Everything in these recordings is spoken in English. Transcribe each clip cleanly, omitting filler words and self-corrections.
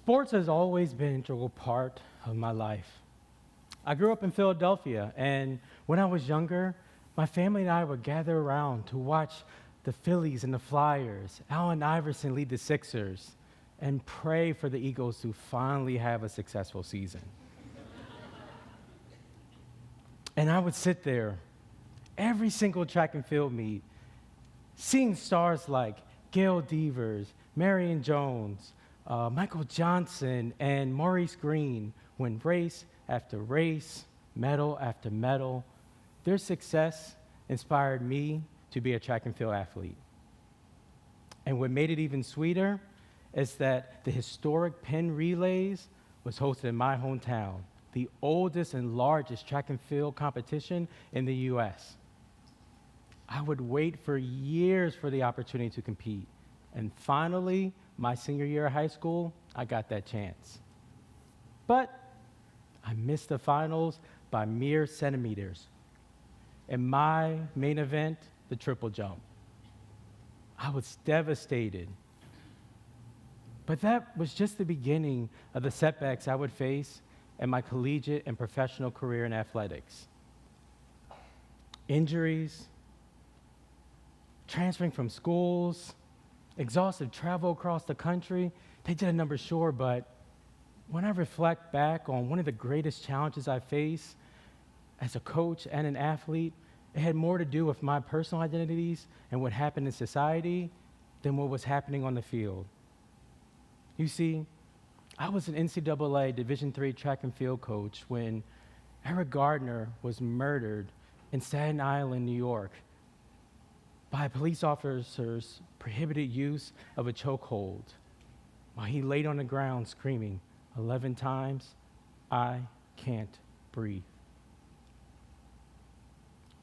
Sports has always been an integral part of my life. I grew up in Philadelphia, and when I was younger, my family and I would gather around to watch the Phillies and the Flyers, Allen Iverson lead the Sixers, and pray for the Eagles to finally have a successful season. And I would sit there every single track and field meet, seeing stars like Gail Devers, Marion Jones, Michael Johnson, and Maurice Green win race after race, medal after medal. Their success inspired me to be a track and field athlete. And what made it even sweeter is that the historic Penn Relays was hosted in my hometown, the oldest and largest track and field competition in the US. I would wait for years for the opportunity to compete. And finally, my senior year of high school, I got that chance. But I missed the finals by mere centimeters. In my main event, the triple jump, I was devastated. But that was just the beginning of the setbacks I would face in my collegiate and professional career in athletics. Injuries, transferring from schools, exhaustive travel across the country, they did a number short, but when I reflect back on one of the greatest challenges I faced as a coach and an athlete, it had more to do with my personal identities and what happened in society than what was happening on the field. You see, I was an NCAA Division III track and field coach when Eric Gardner was murdered in Staten Island, New York, by police officers' prohibited use of a chokehold while he laid on the ground screaming 11 times, "I can't breathe."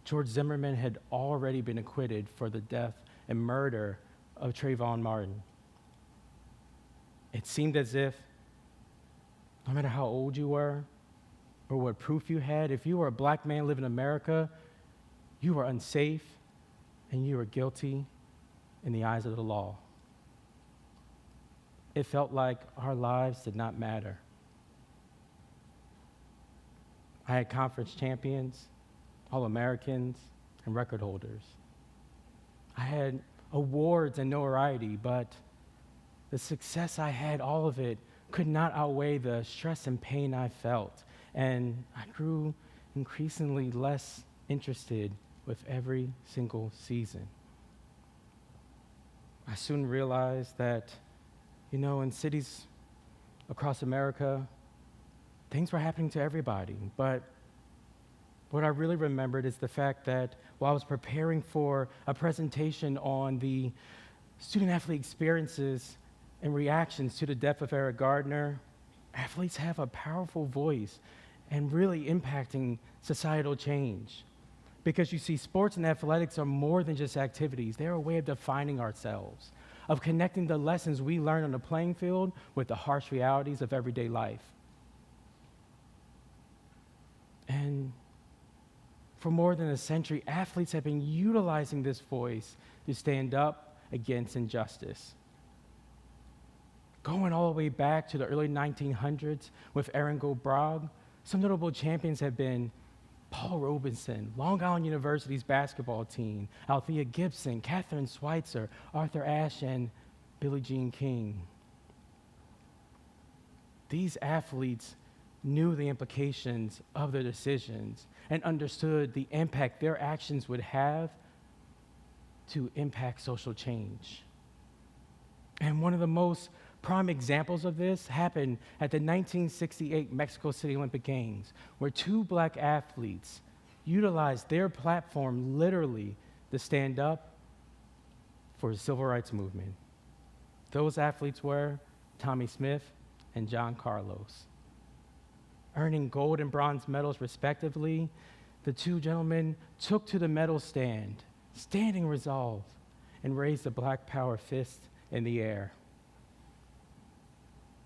George Zimmerman had already been acquitted for the death and murder of Trayvon Martin. It seemed as if no matter how old you were or what proof you had, if you were a black man living in America, you were unsafe and you were guilty in the eyes of the law. It felt like our lives did not matter. I had conference champions, All-Americans, and record holders. I had awards and notoriety, but the success I had, all of it, could not outweigh the stress and pain I felt. And I grew increasingly less interested with every single season. I soon realized that, in cities across America, things were happening to everybody. But what I really remembered is the fact that while I was preparing for a presentation on the student-athlete experiences and reactions to the death of Eric Gardner, athletes have a powerful voice and really impacting societal change. Because you see, sports and athletics are more than just activities. They're a way of defining ourselves, of connecting the lessons we learn on the playing field with the harsh realities of everyday life. And for more than a century, athletes have been utilizing this voice to stand up against injustice. Going all the way back to the early 1900s with Aaron Goldbrog, some notable champions have been Paul Robeson, Long Island University's basketball team, Althea Gibson, Catherine Schweitzer, Arthur Ashe, and Billie Jean King. These athletes knew the implications of their decisions and understood the impact their actions would have to impact social change. And one of the most prime examples of this happened at the 1968 Mexico City Olympic Games, where two black athletes utilized their platform literally to stand up for the civil rights movement. Those athletes were Tommy Smith and John Carlos. Earning gold and bronze medals respectively, the two gentlemen took to the medal stand, standing resolved, and raised the Black Power fist in the air.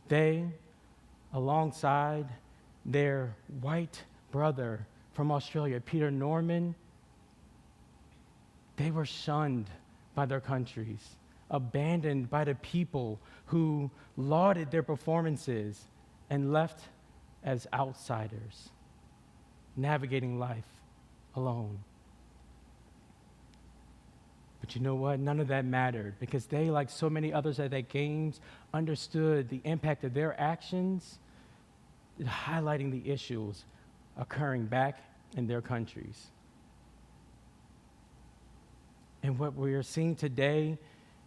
They, alongside their white brother from Australia, Peter Norman, they were shunned by their countries, abandoned by the people who lauded their performances and left as outsiders, navigating life alone. But you know what? None of that mattered because they, like so many others at that games, understood the impact of their actions, highlighting the issues occurring back in their countries. And what we are seeing today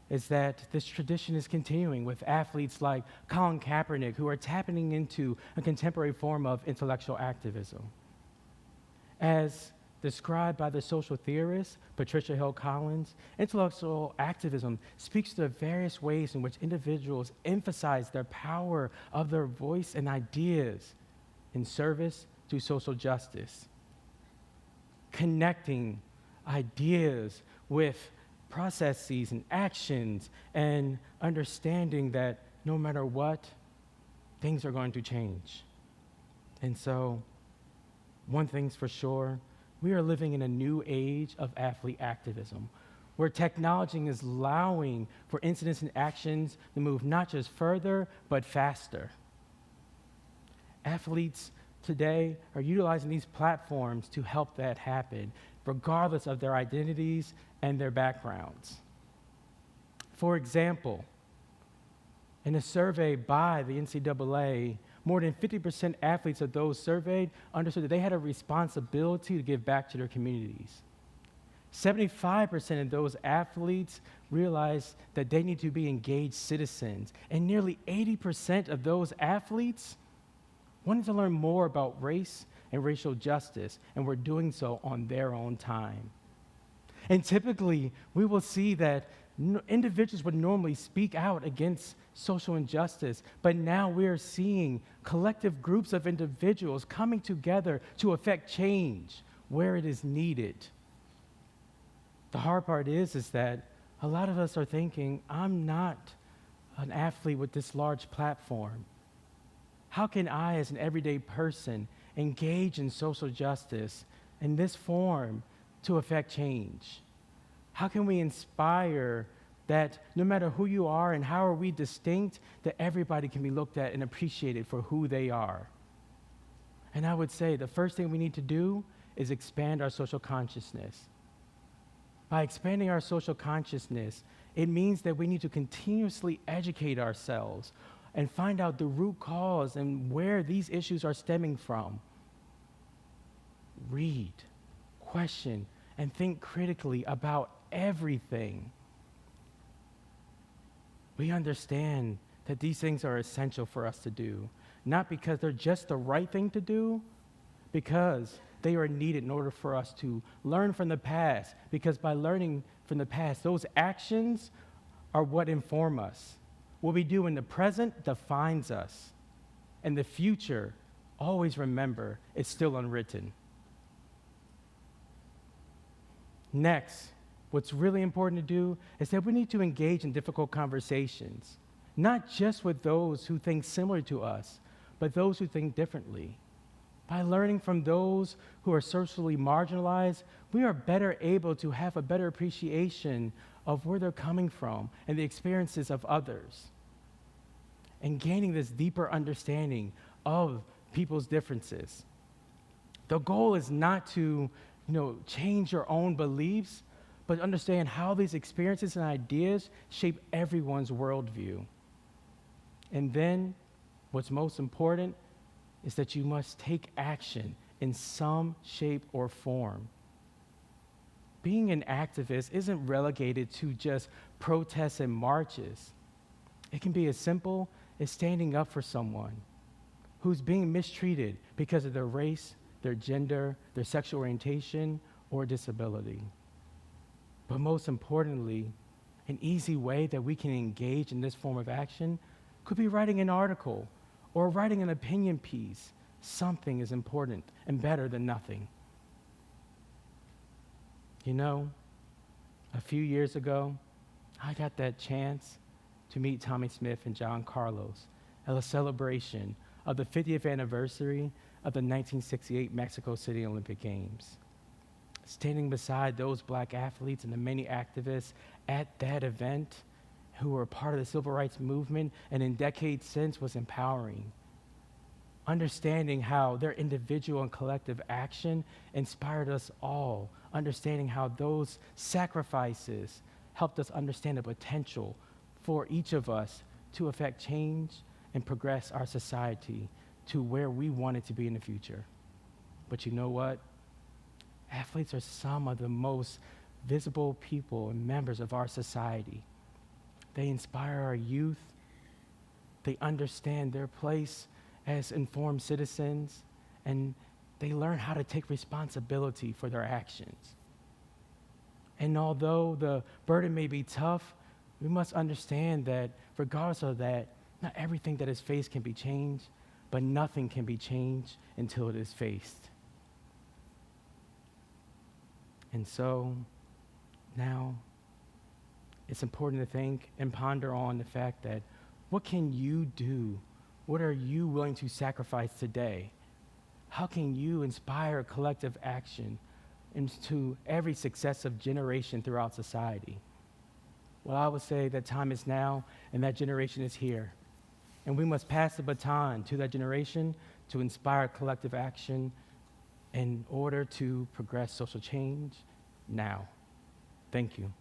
is that this tradition is continuing with athletes like Colin Kaepernick, who are tapping into a contemporary form of intellectual activism. As described by the social theorist Patricia Hill Collins, intellectual activism speaks to the various ways in which individuals emphasize their power of their voice and ideas in service to social justice, connecting ideas with processes and actions and understanding that no matter what, things are going to change. And so, one thing's for sure, we are living in a new age of athlete activism, where technology is allowing for incidents and actions to move not just further, but faster. Athletes today are utilizing these platforms to help that happen, regardless of their identities and their backgrounds. For example, in a survey by the NCAA, more than 50% athletes of those surveyed understood that they had a responsibility to give back to their communities. 75% of those athletes realized that they need to be engaged citizens, and nearly 80% of those athletes wanted to learn more about race and racial justice, and were doing so on their own time. And typically, we will see that individuals would normally speak out against social injustice, but now we are seeing collective groups of individuals coming together to effect change where it is needed. The hard part is that a lot of us are thinking, I'm not an athlete with this large platform. How can I, as an everyday person, engage in social justice in this form to effect change? How can we inspire that no matter who you are and how are we distinct, that everybody can be looked at and appreciated for who they are? And I would say the first thing we need to do is expand our social consciousness. By expanding our social consciousness, it means that we need to continuously educate ourselves and find out the root cause and where these issues are stemming from. Read, question, and think critically about everything. We understand that these things are essential for us to do, not because they're just the right thing to do, because they are needed in order for us to learn from the past, because by learning from the past, those actions are what inform us. What we do in the present defines us, and the future, always remember, is still unwritten. Next, what's really important to do is that we need to engage in difficult conversations, not just with those who think similar to us, but those who think differently. By learning from those who are socially marginalized, we are better able to have a better appreciation of where they're coming from and the experiences of others, and gaining this deeper understanding of people's differences. The goal is not to, change your own beliefs, but understand how these experiences and ideas shape everyone's worldview. And then, what's most important is that you must take action in some shape or form. Being an activist isn't relegated to just protests and marches. It can be as simple as standing up for someone who's being mistreated because of their race, their gender, their sexual orientation, or disability. But most importantly, an easy way that we can engage in this form of action could be writing an article or writing an opinion piece. Something is important and better than nothing. A few years ago, I got that chance to meet Tommie Smith and John Carlos at a celebration of the 50th anniversary of the 1968 Mexico City Olympic Games. Standing beside those black athletes and the many activists at that event who were part of the civil rights movement and in decades since was empowering. Understanding how their individual and collective action inspired us all, understanding how those sacrifices helped us understand the potential for each of us to affect change and progress our society to where we want it to be in the future. But you know what? Athletes are some of the most visible people and members of our society. They inspire our youth. They understand their place as informed citizens, and they learn how to take responsibility for their actions. And although the burden may be tough, we must understand that regardless of that, not everything that is faced can be changed, but nothing can be changed until it is faced. And so now it's important to think and ponder on the fact that what can you do? What are you willing to sacrifice today? How can you inspire collective action into every successive generation throughout society? Well, I would say that time is now and that generation is here. And we must pass the baton to that generation to inspire collective action in order to progress social change now. Thank you.